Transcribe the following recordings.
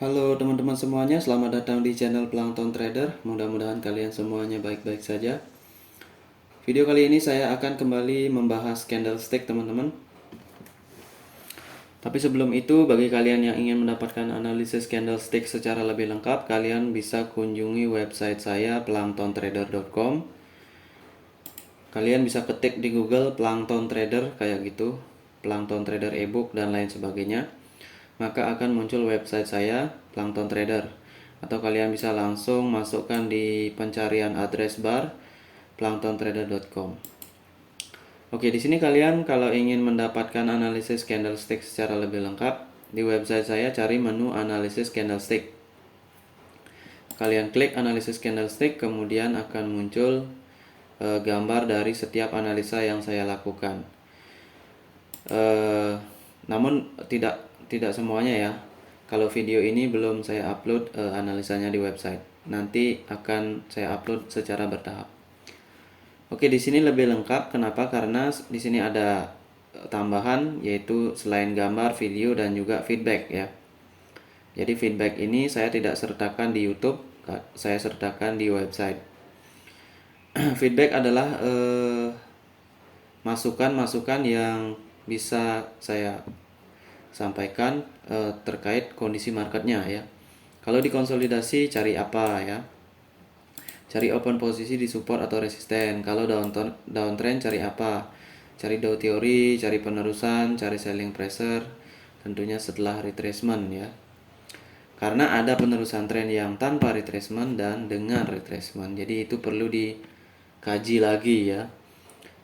Halo teman-teman semuanya, selamat datang di channel Plankton Trader. Mudah-mudahan kalian semuanya baik-baik saja. Video kali ini saya akan kembali membahas candlestick teman-teman. Tapi sebelum itu, bagi kalian yang ingin mendapatkan analisis candlestick secara lebih lengkap, kalian bisa kunjungi website saya planktontrader.com. Kalian bisa ketik di Google Plankton Trader kayak gitu, Plankton Trader ebook dan lain sebagainya. Maka akan muncul website saya, Plankton Trader. Atau kalian bisa langsung masukkan di pencarian address bar planktontrader.com. Oke, di sini kalian kalau ingin mendapatkan analisis candlestick secara lebih lengkap, di website saya cari menu analisis candlestick. Kalian klik analisis candlestick, kemudian akan muncul gambar dari setiap analisa yang saya lakukan. Namun tidak semuanya ya. Kalau video ini belum saya upload analisanya di website. Nanti akan saya upload secara bertahap. Oke, di sini lebih lengkap. Kenapa? Karena di sini ada tambahan, yaitu selain gambar, video dan juga feedback ya. Jadi feedback ini saya tidak sertakan di YouTube, saya sertakan di website. Feedback adalah masukan-masukan yang bisa saya sampaikan terkait kondisi marketnya ya. Kalau di konsolidasi cari apa ya? Cari open posisi di support atau resisten. Kalau downtrend cari apa? Cari Dow teori, cari penerusan, cari selling pressure. Tentunya setelah retracement ya. Karena ada penerusan tren yang tanpa retracement dan dengan retracement. Jadi itu perlu dikaji lagi ya.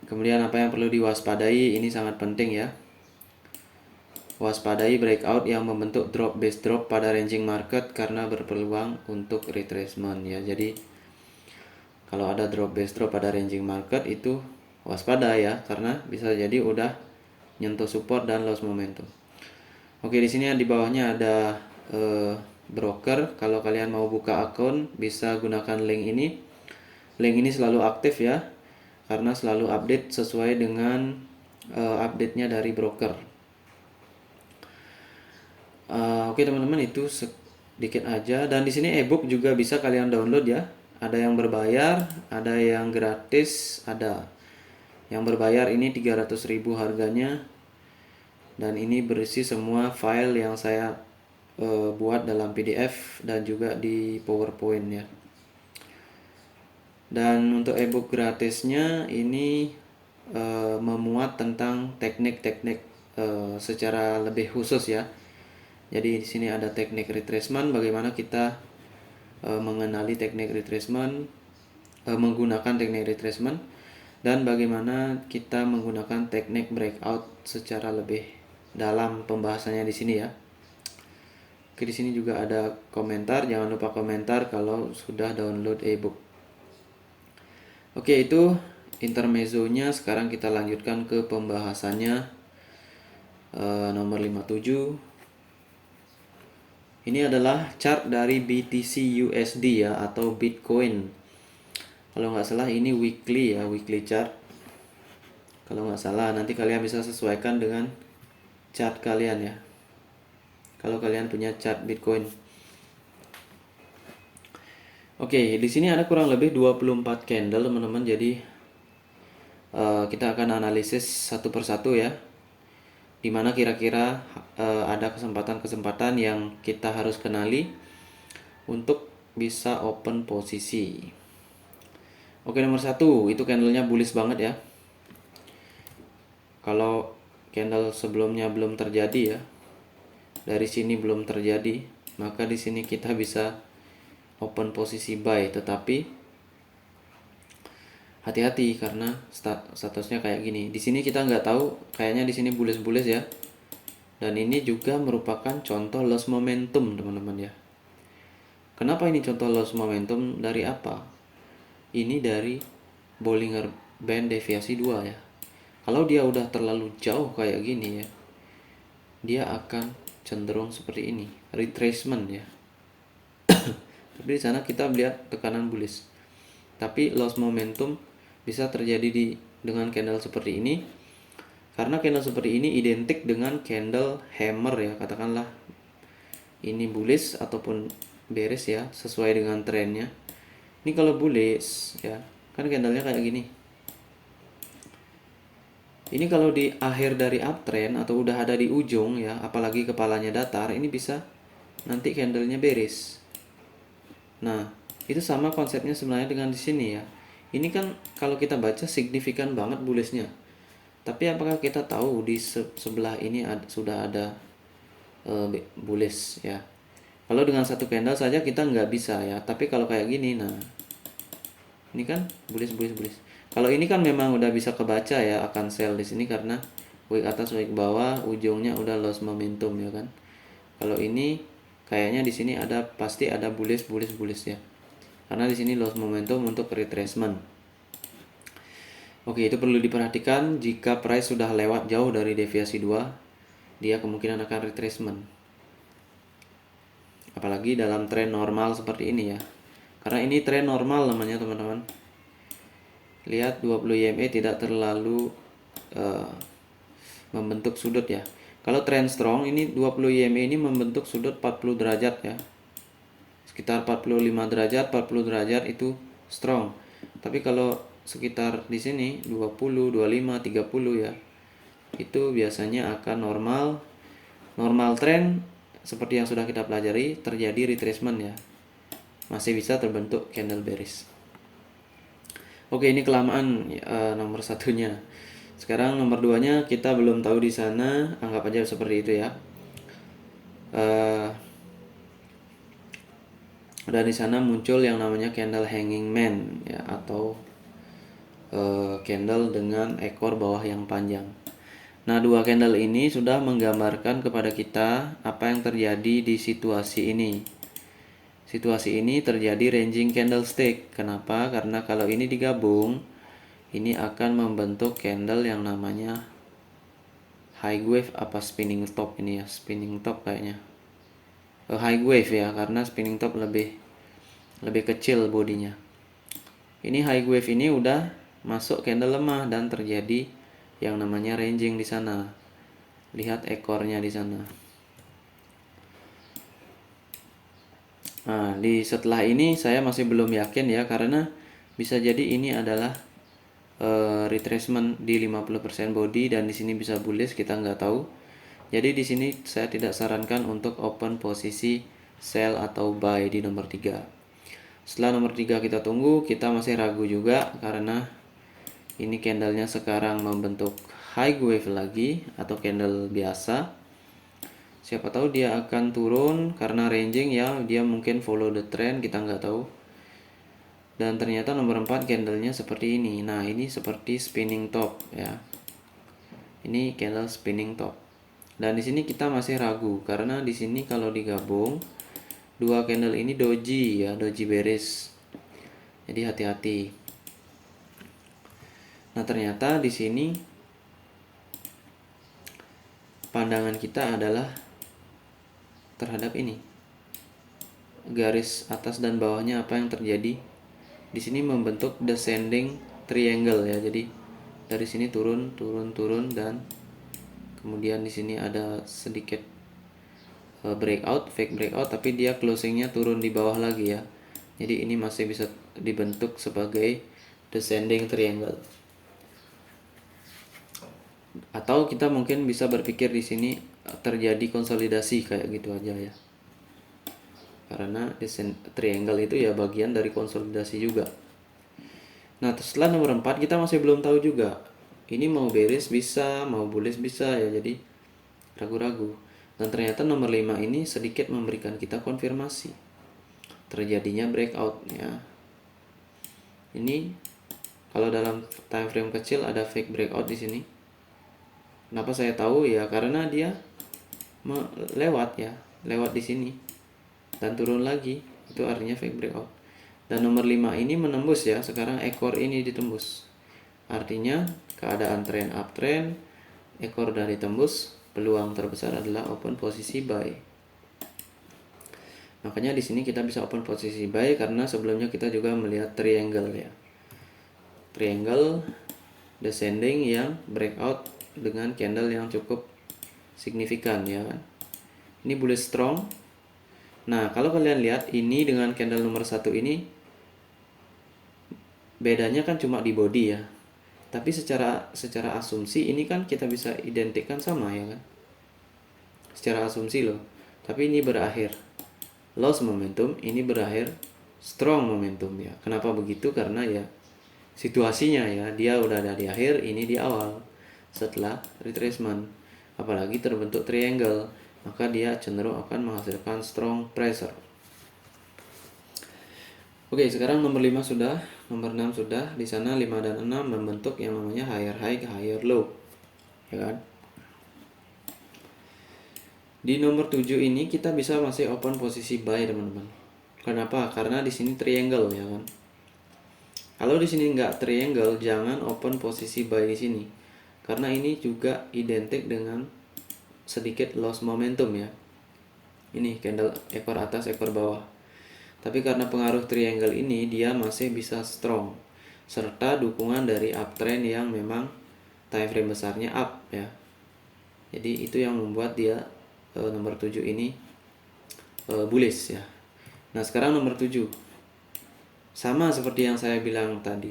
Kemudian apa yang perlu diwaspadai, ini sangat penting ya. Waspadai breakout yang membentuk drop base drop pada ranging market karena berpeluang untuk retracement ya. Jadi kalau ada drop base drop pada ranging market itu waspada ya, karena bisa jadi udah nyentuh support dan loss momentum. Oke, di sini di bawahnya ada broker. Kalau kalian mau buka akun bisa gunakan link ini. Link ini selalu aktif ya, karena selalu update sesuai dengan update-nya dari broker. Oke teman-teman, itu sedikit aja. Dan di sini ebook juga bisa kalian download ya. Ada yang berbayar, ada yang gratis, ada yang berbayar ini 300.000 harganya. Dan ini berisi semua file yang saya buat dalam PDF dan juga di PowerPoint ya. Dan untuk ebook gratisnya ini memuat tentang teknik-teknik secara lebih khusus ya. Jadi di sini ada teknik retracement, bagaimana kita mengenali teknik retracement, menggunakan teknik retracement, dan bagaimana kita menggunakan teknik breakout secara lebih dalam pembahasannya di sini ya. Oke, di sini juga ada komentar, jangan lupa komentar kalau sudah download ebook. Oke, itu intermezzonya. Sekarang kita lanjutkan ke pembahasannya. Nomor 57. Ini adalah chart dari BTC USD ya, atau Bitcoin. Kalau nggak salah ini weekly ya, weekly chart. Kalau nggak salah, nanti kalian bisa sesuaikan dengan chart kalian ya. Kalau kalian punya chart Bitcoin. Oke, di sini ada kurang lebih 24 candle teman-teman. Jadi kita akan analisis satu persatu ya. Dimana kira-kira ada kesempatan-kesempatan yang kita harus kenali untuk bisa open posisi. Oke, nomor 1 itu candlenya bullish banget ya. Kalau candle sebelumnya belum terjadi ya, dari sini belum terjadi, maka di sini kita bisa open posisi buy. Tetapi hati-hati karena statusnya kayak gini. Di sini kita nggak tahu, kayaknya di sini bullish ya. Dan ini juga merupakan contoh loss momentum teman-teman ya. Kenapa ini contoh loss momentum? Dari apa? Ini dari Bollinger Band deviasi 2 ya. Kalau dia udah terlalu jauh kayak gini ya, dia akan cenderung seperti ini, retracement ya. Tapi di sana kita lihat tekanan bullish. Tapi loss momentum bisa terjadi dengan candle seperti ini. Karena candle seperti ini identik dengan candle hammer ya, katakanlah ini bullish ataupun bearish ya, sesuai dengan trennya. Ini kalau bullish ya, kan candlenya kayak gini. Ini kalau di akhir dari uptrend atau udah ada di ujung ya, apalagi kepalanya datar, ini bisa nanti candlenya bearish. Nah, itu sama konsepnya sebenarnya dengan di sini ya. Ini kan kalau kita baca signifikan banget bullishnya. Tapi apakah kita tahu di sebelah ini sudah ada bullish ya? Kalau dengan satu candle saja kita nggak bisa ya. Tapi kalau kayak gini, nah ini kan bullish. Kalau ini kan memang udah bisa kebaca ya akan sell di sini karena wick atas wick bawah ujungnya udah lost momentum ya kan. Kalau ini kayaknya di sini pasti ada bullish ya. Karena di sini lost momentum untuk retracement. Oke, itu perlu diperhatikan jika price sudah lewat jauh dari deviasi 2, dia kemungkinan akan retracement. Apalagi dalam tren normal seperti ini ya. Karena ini tren normal namanya teman-teman. Lihat 20 EMA tidak terlalu membentuk sudut ya. Kalau trend strong ini 20 EMA ini membentuk sudut 40 derajat ya. Sekitar 45 derajat, 40 derajat itu strong. Tapi kalau sekitar di sini 20, 25, 30 ya. Itu biasanya akan normal. Normal trend seperti yang sudah kita pelajari terjadi retracement ya. Masih bisa terbentuk candle bearish. Oke, ini kelamaan nomor satunya. Sekarang nomor 2-nya kita belum tahu di sana, anggap aja seperti itu ya. Dan di sana muncul yang namanya candle hanging man ya, atau candle dengan ekor bawah yang panjang. Nah, dua candle ini sudah menggambarkan kepada kita apa yang terjadi di situasi ini. Situasi ini terjadi ranging candlestick. Kenapa? Karena kalau ini digabung, ini akan membentuk candle yang namanya high wave apa spinning top ini ya, spinning top kayaknya. High wave ya, karena spinning top lebih kecil bodinya. Ini high wave ini udah masuk candle lemah dan terjadi yang namanya ranging di sana. Lihat ekornya di sana. Nah, setelah ini saya masih belum yakin ya, karena bisa jadi ini adalah retracement di 50% body dan di sini bisa bullish, kita nggak tahu. Jadi di sini saya tidak sarankan untuk open posisi sell atau buy di nomor 3. Setelah nomor 3 kita tunggu, kita masih ragu juga karena ini candlenya sekarang membentuk high wave lagi atau candle biasa. Siapa tahu dia akan turun karena ranging ya, dia mungkin follow the trend, kita nggak tahu. Dan ternyata nomor 4 candlenya seperti ini. Nah, ini seperti spinning top ya. Ini candle spinning top. Dan di sini kita masih ragu karena di sini kalau digabung dua candle ini doji ya, doji bearish. Jadi hati-hati. Nah, ternyata di sini pandangan kita adalah terhadap ini. Garis atas dan bawahnya apa yang terjadi? Di sini membentuk descending triangle ya. Jadi dari sini turun dan kemudian di sini ada sedikit breakout, fake breakout, tapi dia closingnya turun di bawah lagi ya. Jadi ini masih bisa dibentuk sebagai descending triangle. Atau kita mungkin bisa berpikir di sini terjadi konsolidasi kayak gitu aja ya. Karena triangle itu ya bagian dari konsolidasi juga. Nah, setelah nomor 4 kita masih belum tahu juga. Ini mau bearish bisa, mau bullish bisa ya, jadi ragu-ragu. Dan ternyata nomor 5 ini sedikit memberikan kita konfirmasi terjadinya breakout ya. Ini kalau dalam time frame kecil ada fake breakout di sini. Kenapa saya tahu ya? Karena dia lewat di sini dan turun lagi, itu artinya fake breakout. Dan nomor 5 ini menembus ya, sekarang ekor ini ditembus, artinya keadaan trend uptrend, ekor dari tembus, peluang terbesar adalah open posisi buy. Makanya di sini kita bisa open posisi buy karena sebelumnya kita juga melihat triangle ya, triangle descending yang breakout dengan candle yang cukup signifikan ya kan. Ini bullish strong Nah, kalau kalian lihat ini dengan candle nomor 1 ini bedanya kan cuma di body ya. Tapi secara asumsi ini kan kita bisa identikkan sama ya kan. Secara asumsi loh. Tapi ini berakhir loss momentum, ini berakhir strong momentum ya. Kenapa begitu? Karena ya situasinya ya, dia udah ada di akhir, ini di awal setelah retracement. Apalagi terbentuk triangle, maka dia cenderung akan menghasilkan strong pressure. Oke, sekarang nomor 5 sudah, nomor 6 sudah. Di sana 5 dan 6 membentuk yang namanya higher high, higher low. Ya kan? Di nomor 7 ini kita bisa masih open posisi buy, teman-teman. Kenapa? Karena di sini triangle ya kan. Kalau di sini nggak triangle, jangan open posisi buy di sini. Karena ini juga identik dengan sedikit loss momentum ya. Ini candle ekor atas, ekor bawah. Tapi karena pengaruh triangle ini, dia masih bisa strong. Serta dukungan dari uptrend yang memang time frame besarnya up ya. Jadi itu yang membuat dia nomor 7 ini bullish ya. Nah, sekarang nomor 7. Sama seperti yang saya bilang tadi.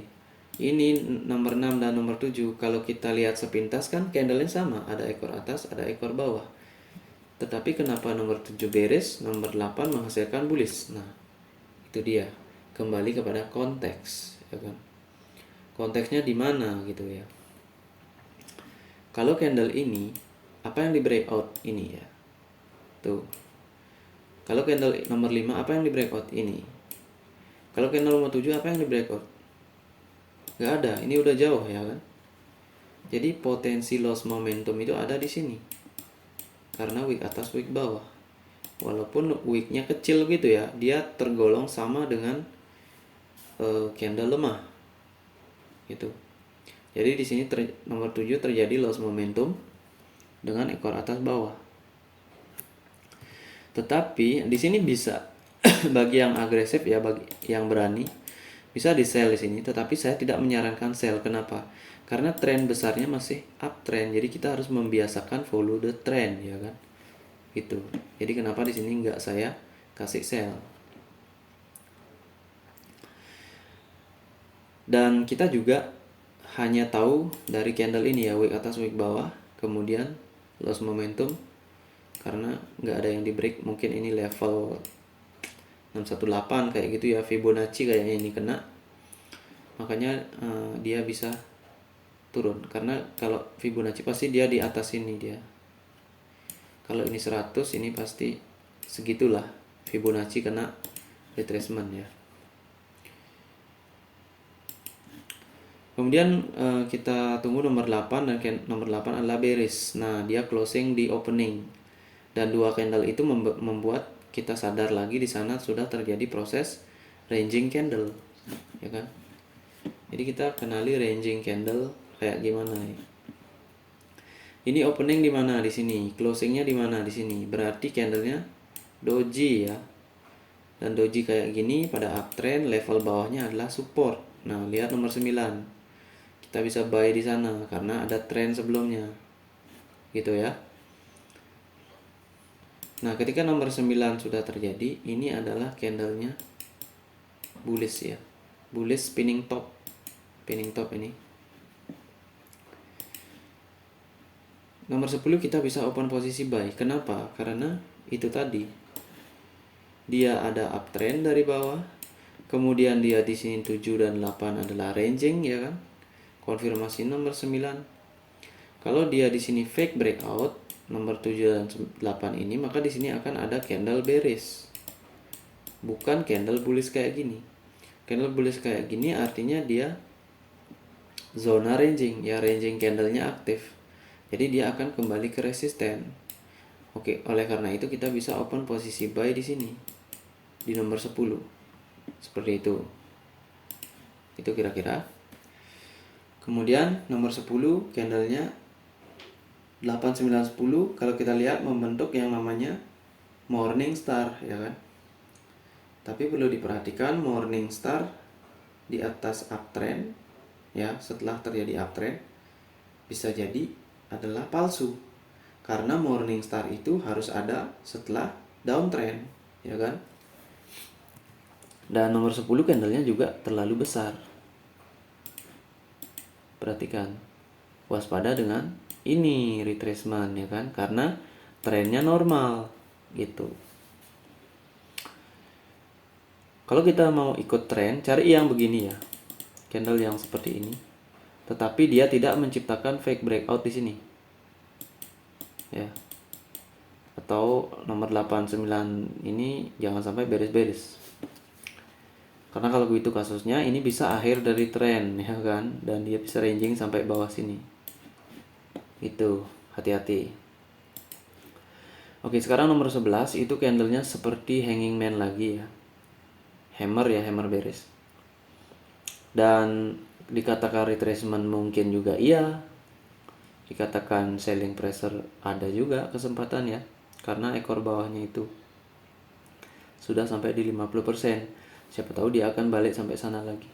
Ini nomor 6 dan nomor 7. Kalau kita lihat sepintas kan candle-nya sama, ada ekor atas, ada ekor bawah. Tetapi kenapa nomor 7 bearish, nomor 8 menghasilkan bullish? Nah, itu dia. Kembali kepada konteks, ya kan? Konteksnya di mana gitu ya. Kalau candle ini, apa yang di breakout ini ya? Tuh. Kalau candle nomor 5, apa yang di breakout ini? Kalau candle nomor 7, apa yang di breakout? Gak ada, ini udah jauh ya kan? Jadi potensi loss momentum itu ada di sini. Karena wick atas, wick bawah. Walaupun wicknya kecil gitu ya, dia tergolong sama dengan candle lemah. Gitu. Jadi di sini nomor 7 terjadi loss momentum dengan ekor atas bawah. Tetapi di sini bisa bagi yang agresif ya, bagi yang berani bisa di sell di sini, tetapi saya tidak menyarankan sell. Kenapa? Karena tren besarnya masih uptrend. Jadi kita harus membiasakan follow the trend ya kan. Gitu. Jadi kenapa di sini nggak saya kasih sell. Dan kita juga hanya tahu dari candle ini ya, wick atas, wick bawah, kemudian loss momentum karena nggak ada yang di break. Mungkin ini level 618 kayak gitu ya, Fibonacci kayaknya ini kena, makanya dia bisa turun. Karena kalau Fibonacci pasti dia di atas ini dia. Kalau ini 100, ini pasti segitulah Fibonacci kena retracement ya. Kemudian kita tunggu nomor 8, dan nomor 8 adalah bearish. Nah, dia closing di opening. Dan dua candle itu membuat kita sadar lagi di sana sudah terjadi proses ranging candle. Ya kan? Jadi kita kenali ranging candle kayak gimana ya. Ini opening di mana? Di sini. Closingnya di mana? Di sini. Berarti candlenya doji ya. Dan doji kayak gini pada uptrend, level bawahnya adalah support. Nah, lihat nomor 9. Kita bisa buy di sana karena ada tren sebelumnya. Gitu ya. Nah, ketika nomor 9 sudah terjadi, ini adalah candlenya bullish ya. Bullish spinning top. Spinning top ini. Nomor 10 kita bisa open posisi buy. Kenapa? Karena itu tadi. Dia ada uptrend dari bawah. Kemudian dia di sini 7 dan 8 adalah ranging ya kan? Konfirmasi nomor 9. Kalau dia di sini fake breakout nomor 7 dan 8 ini, maka di sini akan ada candle bearish. Bukan candle bullish kayak gini. Candle bullish kayak gini artinya dia zona ranging ya, ranging candlenya aktif. Jadi dia akan kembali ke resisten. Oke, oleh karena itu kita bisa open posisi buy di sini. Di nomor 10. Seperti itu. Itu kira-kira. Kemudian nomor 10 candlenya 8, 9, 10 kalau kita lihat membentuk yang namanya morning star ya kan. Tapi perlu diperhatikan morning star di atas uptrend ya, setelah terjadi uptrend bisa jadi adalah palsu. Karena morning star itu harus ada setelah downtrend. ya kan? Dan nomor 10 candlenya juga terlalu besar. Perhatikan, waspada dengan ini retracement ya kan, karena trennya normal gitu. Kalau kita mau ikut tren, cari yang begini ya, candle yang seperti ini, tetapi dia tidak menciptakan fake breakout di sini, ya. Atau nomor 89 ini jangan sampai beres-beres. Karena kalau begitu kasusnya, ini bisa akhir dari tren ya kan, dan dia bisa ranging sampai bawah sini. Itu, hati-hati. Oke, sekarang nomor 11 itu candlenya seperti hanging man lagi ya. Hammer ya, hammer beres. Dan dikatakan retracement mungkin juga iya. Dikatakan selling pressure ada juga kesempatan ya. Karena ekor bawahnya itu sudah sampai di 50%. Siapa tahu dia akan balik sampai sana lagi.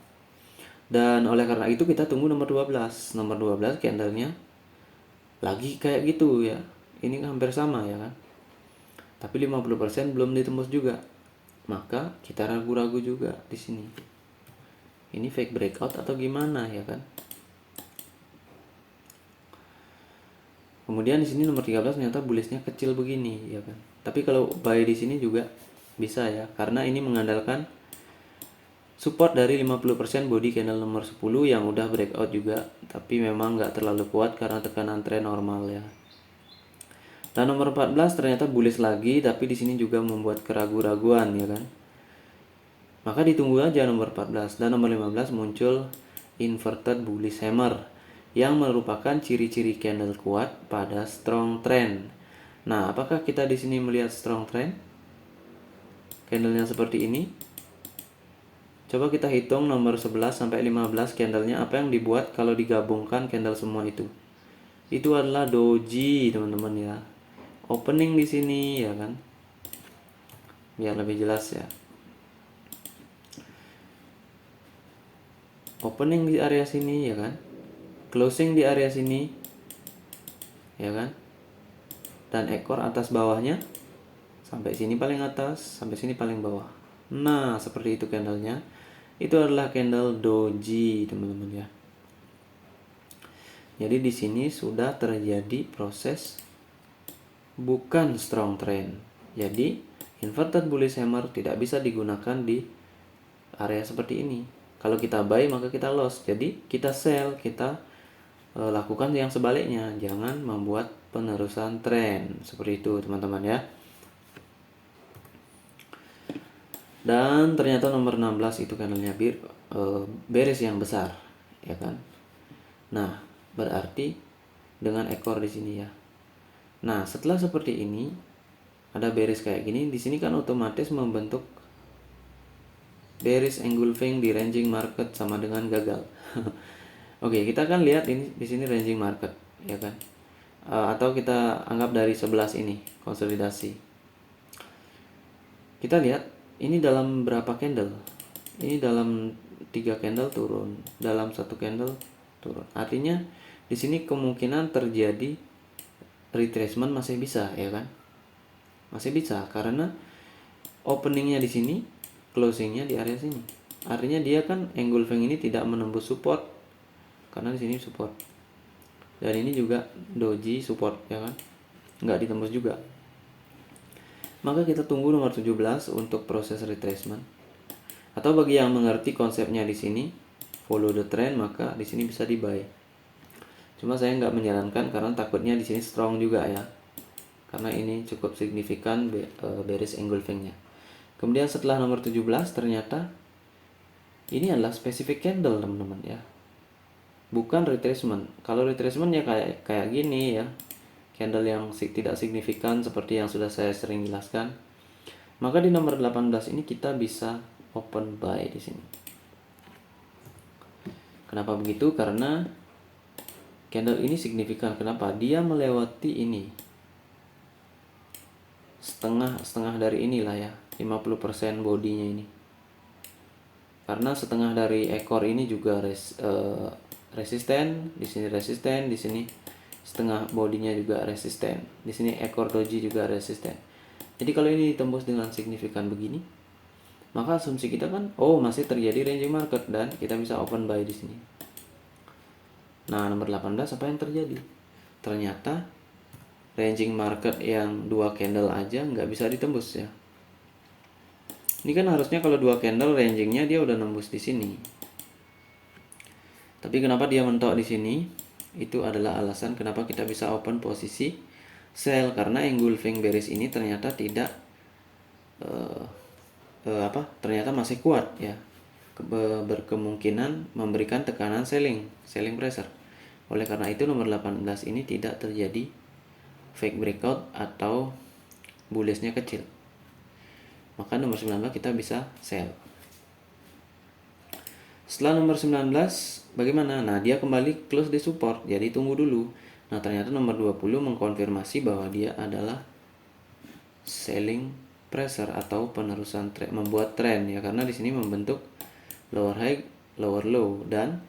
Dan oleh karena itu kita tunggu nomor 12. Nomor 12 candlenya lagi kayak gitu ya. Ini hampir sama ya kan. Tapi 50% belum ditembus juga. Maka kita ragu-ragu juga di sini. Ini fake breakout atau gimana ya kan? Kemudian di sini nomor 13 ternyata bullishnya kecil begini ya kan. Tapi kalau buy di sini juga bisa ya, karena ini mengandalkan support dari 50% body candle nomor 10 yang udah breakout juga, tapi memang nggak terlalu kuat karena tekanan tren normal ya. Dan nomor 14 ternyata bullish lagi, tapi di sini juga membuat keraguan-raguan ya kan. Maka ditunggu aja nomor 14. Dan nomor 15 muncul inverted bullish hammer yang merupakan ciri-ciri candle kuat pada strong trend. Nah, apakah kita di sini melihat strong trend? Candlenya seperti ini. Coba kita hitung nomor 11 sampai 15 candlenya apa yang dibuat kalau digabungkan candle semua itu. Itu adalah doji, teman-teman ya. Opening di sini ya kan. Biar lebih jelas ya. Opening di area sini ya kan. Closing di area sini. Ya kan? Dan ekor atas bawahnya sampai sini paling atas, sampai sini paling bawah. Nah, seperti itu candlenya. Itu adalah candle doji, teman-teman ya. Jadi di sini sudah terjadi proses bukan strong trend. Jadi inverted bullish hammer tidak bisa digunakan di area seperti ini. Kalau kita buy maka kita loss. Jadi kita sell, kita lakukan yang sebaliknya. Jangan membuat penerusan tren seperti itu, teman-teman ya. Dan ternyata nomor 16 itu candlenya beres yang besar, ya kan? Nah, berarti dengan ekor di sini ya. Nah, setelah seperti ini ada bearish kayak gini, di sini kan otomatis membentuk bearish engulfing di ranging market sama dengan gagal. Oke, kita akan lihat ini di sini ranging market, ya kan? Atau kita anggap dari 11 ini konsolidasi. Kita lihat ini dalam berapa candle? Ini dalam 3 candle turun, dalam 1 candle turun. Artinya di sini kemungkinan terjadi retracement masih bisa ya kan, masih bisa karena openingnya di sini, closingnya di area sini. Artinya dia kan engulfing ini tidak menembus support karena di sini support, dan ini juga doji support ya kan, nggak ditembus juga. Maka kita tunggu nomor 17 untuk proses retracement. Atau bagi yang mengerti konsepnya di sini follow the trend, maka di sini bisa di buy. Cuma saya nggak menyarankan karena takutnya di sini strong juga ya. Karena ini cukup signifikan bearish engulfingnya. Kemudian setelah nomor 17 ternyata ini adalah specific candle, teman-teman ya. Bukan retracement. Kalau retracement ya kayak gini ya. Candle yang tidak signifikan seperti yang sudah saya sering jelaskan. Maka di nomor 18 ini kita bisa open buy di sini. Kenapa begitu? Karena candle ini signifikan. Kenapa? Dia melewati ini. Setengah dari inilah ya. 50% bodinya ini. Karena setengah dari ekor ini juga resisten, di sini resisten, di sini setengah bodinya juga resisten. Di sini ekor doji juga resisten. Jadi kalau ini ditembus dengan signifikan begini, maka asumsi kita kan, oh masih terjadi ranging market dan kita bisa open buy di sini. Nah, nomor 18 apa yang terjadi? Ternyata ranging market yang 2 candle aja nggak bisa ditembus ya. Ini kan harusnya kalau 2 candle rangingnya dia udah nembus di sini. Tapi kenapa dia mentok di sini? Itu adalah alasan kenapa kita bisa open posisi sell, karena engulfing bearish ini ternyata tidak ternyata masih kuat ya. Berkemungkinan memberikan tekanan selling pressure. Oleh karena itu nomor 18 ini tidak terjadi fake breakout atau bullishnya kecil. Maka nomor 19 kita bisa sell. Setelah nomor 19 bagaimana? Nah, dia kembali close di support, jadi tunggu dulu. Nah, ternyata nomor 20 mengkonfirmasi bahwa dia adalah selling pressure atau penerusan membuat trend ya, karena di sini membentuk lower high, lower low, dan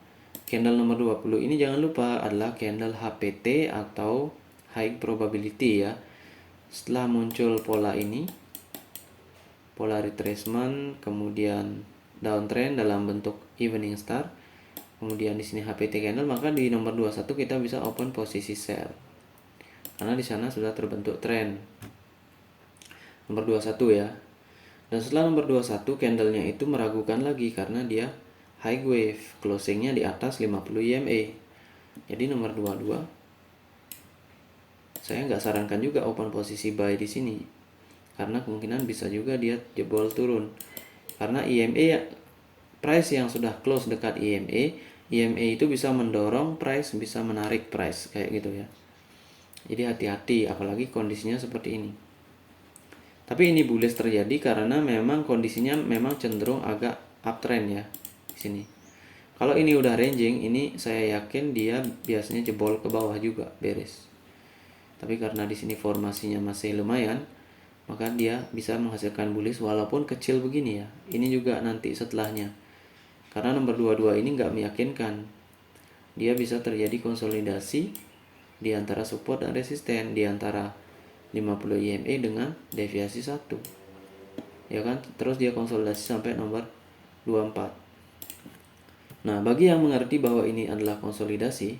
candle nomor 20 ini jangan lupa adalah candle HPT atau high probability ya. Setelah muncul pola ini, pola retracement, kemudian downtrend dalam bentuk evening star, kemudian di sini HPT candle, maka di nomor 21 kita bisa open posisi sell. Karena di sana sudah terbentuk trend. Nomor 21 ya. Dan setelah nomor 21 candlenya itu meragukan lagi karena dia high wave, closingnya di atas 50 EMA. Jadi nomor 22 saya nggak sarankan juga open posisi buy di sini. Karena kemungkinan bisa juga dia jebol turun. Karena EMA price yang sudah close dekat EMA itu bisa mendorong price, bisa menarik price kayak gitu ya. Jadi hati-hati apalagi kondisinya seperti ini. Tapi ini bullish terjadi karena memang kondisinya memang cenderung agak uptrend ya di sini. Kalau ini udah ranging, ini saya yakin dia biasanya jebol ke bawah juga, beres. Tapi karena di sini formasinya masih lumayan, maka dia bisa menghasilkan bullish walaupun kecil begini ya. Ini juga nanti setelahnya. Karena nomor 22 ini nggak meyakinkan. Dia bisa terjadi konsolidasi di antara support dan resisten, di antara 50 EMA dengan deviasi 1. Ya kan? Terus dia konsolidasi sampai nomor 24. Nah, bagi yang mengerti bahwa ini adalah konsolidasi,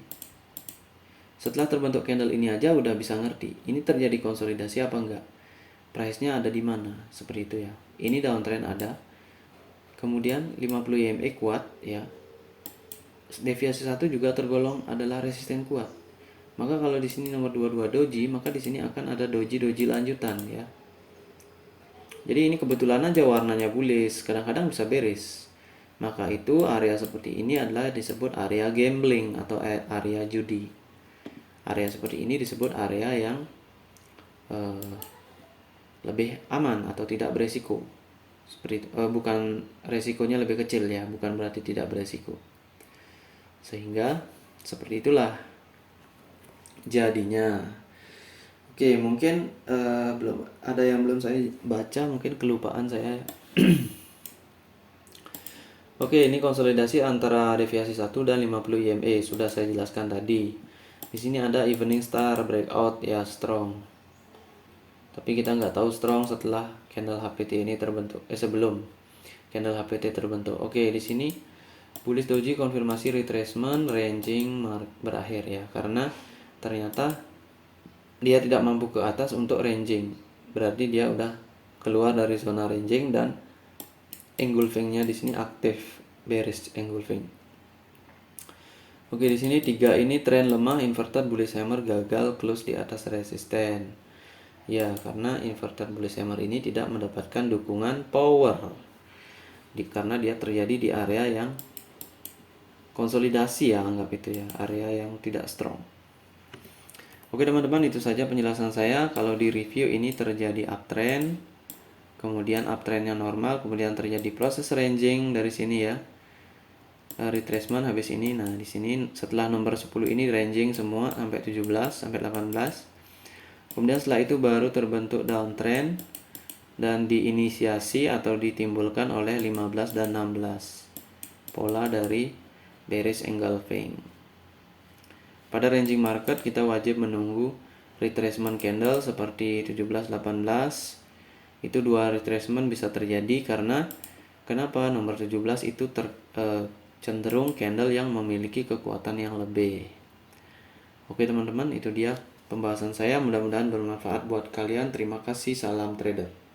setelah terbentuk candle ini aja udah bisa ngerti ini terjadi konsolidasi apa enggak, price-nya ada di mana, seperti itu ya. Ini downtrend ada, kemudian 50 EMA kuat ya, deviasi 1 juga tergolong adalah resisten kuat. Maka kalau di sini nomor 22 doji, maka di sini akan ada doji lanjutan ya. Jadi ini kebetulan aja warnanya bullish, kadang-kadang bisa bearish. Maka itu area seperti ini adalah disebut area gambling atau area judi. Area seperti ini disebut area yang lebih aman atau tidak beresiko. Seperti itu. Bukan resikonya lebih kecil ya, bukan berarti tidak beresiko. Sehingga seperti itulah jadinya. Oke, mungkin belum ada yang belum saya baca, mungkin kelupaan saya. Oke, ini konsolidasi antara deviasi 1 dan 50 EMA sudah saya jelaskan tadi. Di sini ada evening star breakout ya, strong. Tapi kita nggak tahu strong setelah candle HPT ini terbentuk. Sebelum candle HPT terbentuk. Oke, di sini bullish doji konfirmasi retracement ranging berakhir ya, karena ternyata dia tidak mampu ke atas untuk ranging. Berarti dia udah keluar dari zona ranging dan engulfingnya di sini aktif, bearish engulfing. Oke, di sini 3 ini tren lemah inverted bullish hammer gagal close di atas resisten. Ya, karena inverted bullish hammer ini tidak mendapatkan dukungan power. Karena dia terjadi di area yang konsolidasi ya, anggap itu ya, area yang tidak strong. Oke teman-teman, itu saja penjelasan saya. Kalau di review ini terjadi uptrend, kemudian uptrendnya normal, kemudian terjadi proses ranging dari sini ya, retracement habis ini. Nah di sini setelah nomor 10 ini ranging semua sampai 17 sampai 18. Kemudian setelah itu baru terbentuk downtrend dan diinisiasi atau ditimbulkan oleh 15 dan 16 pola dari bearish engulfing. Pada ranging market kita wajib menunggu retracement candle seperti 17-18, Itu dua retracement bisa terjadi karena kenapa? Nomor 17 itu cenderung candle yang memiliki kekuatan yang lebih. Oke teman-teman, itu dia pembahasan saya. Mudah-mudahan bermanfaat buat kalian. Terima kasih. Salam trader.